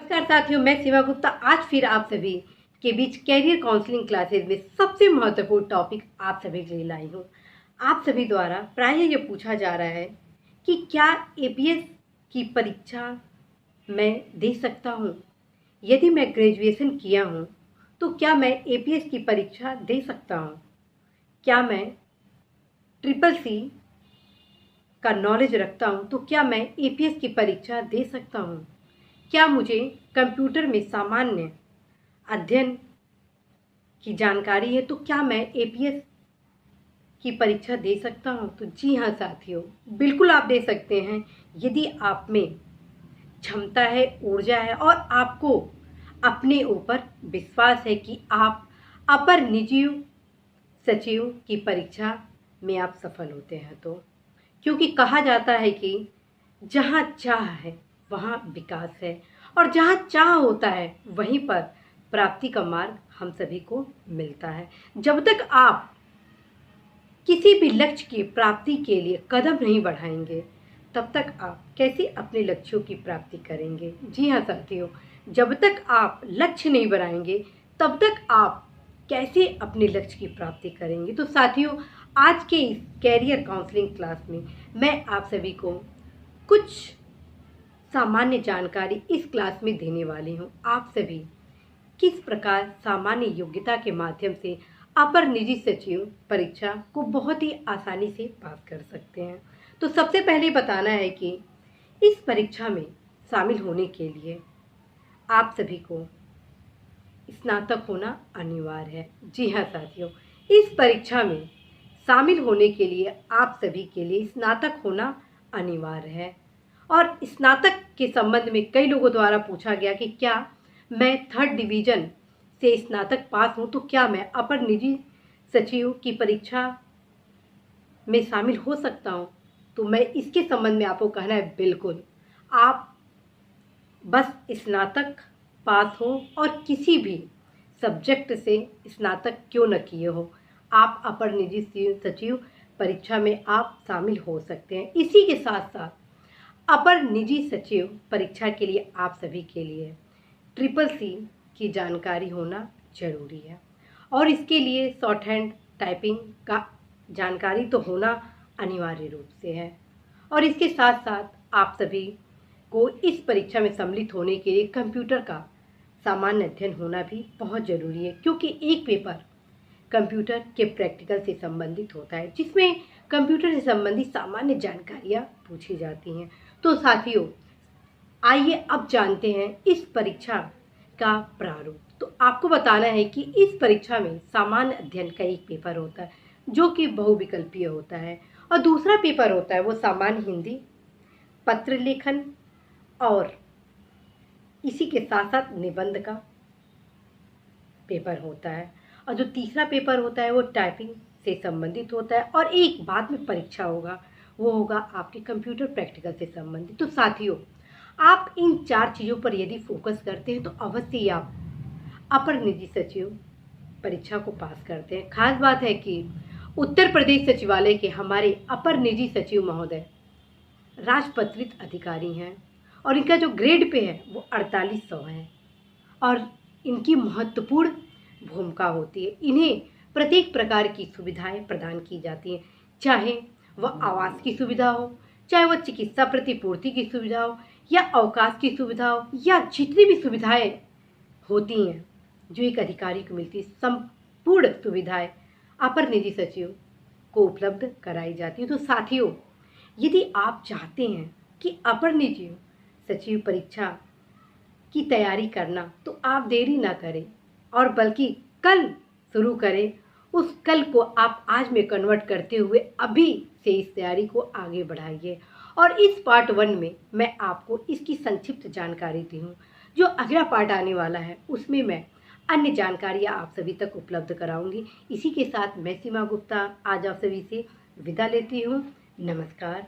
नमस्कार साथियों, मैं सीमा गुप्ता आज फिर आप सभी के बीच कैरियर काउंसलिंग क्लासेस में सबसे महत्वपूर्ण टॉपिक आप सभी के लिए लाई हूँ। आप सभी द्वारा प्रायः ये पूछा जा रहा है कि क्या एपीएस की परीक्षा मैं दे सकता हूँ? यदि मैं ग्रेजुएशन किया हूँ तो क्या मैं एपीएस की परीक्षा दे सकता हूँ? क्या मैं ट्रिपल सी का नॉलेज रखता हूँ तो क्या मैं एपीएस की परीक्षा दे सकता हूँ? क्या मुझे कंप्यूटर में सामान्य अध्ययन की जानकारी है तो क्या मैं एपीएस की परीक्षा दे सकता हूं? तो जी हाँ साथियों, बिल्कुल आप दे सकते हैं यदि आप में क्षमता है, ऊर्जा है और आपको अपने ऊपर विश्वास है कि आप अपर निजी सचिव की परीक्षा में आप सफल होते हैं तो। क्योंकि कहा जाता है कि जहाँ चाह है वहाँ विकास है और जहाँ चाह होता है वहीं पर प्राप्ति का मार्ग हम सभी को मिलता है। जब तक आप किसी भी लक्ष्य की प्राप्ति के लिए कदम नहीं बढ़ाएंगे तब तक आप कैसे अपने लक्ष्यों की प्राप्ति करेंगे? जी हाँ साथियों, जब तक आप लक्ष्य नहीं बढ़ाएंगे तब तक आप कैसे अपने लक्ष्य की प्राप्ति करेंगे? तो साथियों, आज के इस कैरियर काउंसलिंग क्लास में मैं आप सभी को कुछ सामान्य जानकारी इस क्लास में देने वाली हूँ। आप सभी किस प्रकार सामान्य योग्यता के माध्यम से अपर निजी सचिव परीक्षा को बहुत ही आसानी से पास कर सकते हैं। तो सबसे पहले बताना है कि इस परीक्षा में शामिल होने के लिए आप सभी को स्नातक होना अनिवार्य है। जी हाँ साथियों, इस परीक्षा में शामिल होने के लिए आप सभी के लिए स्नातक होना अनिवार्य है। और स्नातक के संबंध में कई लोगों द्वारा पूछा गया कि क्या मैं 3rd डिवीजन से स्नातक पास हूँ तो क्या मैं अपर निजी सचिव की परीक्षा में शामिल हो सकता हूँ? तो मैं इसके संबंध में आपको कहना है बिल्कुल, आप बस स्नातक पास हो और किसी भी सब्जेक्ट से स्नातक क्यों न किए हो, आप अपर निजी सचिव परीक्षा में आप शामिल हो सकते हैं। इसी के साथ साथ अपर निजी सचिव परीक्षा के लिए आप सभी के लिए ट्रिपल सी की जानकारी होना जरूरी है और इसके लिए शॉर्ट हैंड टाइपिंग का जानकारी तो होना अनिवार्य रूप से है। और इसके साथ साथ आप सभी को इस परीक्षा में सम्मिलित होने के लिए कंप्यूटर का सामान्य अध्ययन होना भी बहुत ज़रूरी है, क्योंकि एक पेपर कंप्यूटर के प्रैक्टिकल से संबंधित होता है जिसमें कंप्यूटर से संबंधित सामान्य जानकारियाँ पूछी जाती हैं। तो साथियों, आइए अब जानते हैं इस परीक्षा का प्रारूप। तो आपको बताना है कि इस परीक्षा में सामान्य अध्ययन का एक पेपर होता है जो कि बहुविकल्पीय होता है और दूसरा पेपर होता है वो सामान्य हिंदी, पत्र लेखन और इसी के साथ साथ निबंध का पेपर होता है और जो तीसरा पेपर होता है वो टाइपिंग से संबंधित होता है और एक बाद में परीक्षा होगा वो होगा आपके कंप्यूटर प्रैक्टिकल से संबंधित। तो साथियों, आप इन 4 चीज़ों पर यदि फोकस करते हैं तो अवश्य ही आप अपर निजी सचिव परीक्षा को पास करते हैं। खास बात है कि उत्तर प्रदेश सचिवालय के हमारे अपर निजी सचिव महोदय राजपत्रित अधिकारी हैं और इनका जो ग्रेड पे है वो 4800 है और इनकी महत्वपूर्ण भूमिका होती है। इन्हें प्रत्येक प्रकार की सुविधाएं प्रदान की जाती हैं, चाहे वह आवास की सुविधा हो, चाहे वह चिकित्सा प्रतिपूर्ति की सुविधा हो या अवकाश की सुविधा हो या जितनी भी सुविधाएं होती हैं जो एक अधिकारी को मिलती है, संपूर्ण सुविधाएं अपर निजी सचिव को उपलब्ध कराई जाती है। तो साथियों, यदि आप चाहते हैं कि अपर निजी सचिव परीक्षा की तैयारी करना तो आप देरी ना करें और बल्कि कल शुरू करें। उस कल को आप आज में कन्वर्ट करते हुए अभी से इस तैयारी को आगे बढ़ाइए। और इस पार्ट 1 में मैं आपको इसकी संक्षिप्त जानकारी दी हूँ। जो अगला पार्ट आने वाला है उसमें मैं अन्य जानकारियाँ आप सभी तक उपलब्ध कराऊंगी। इसी के साथ मैं सीमा गुप्ता आज आप सभी से विदा लेती हूँ। नमस्कार।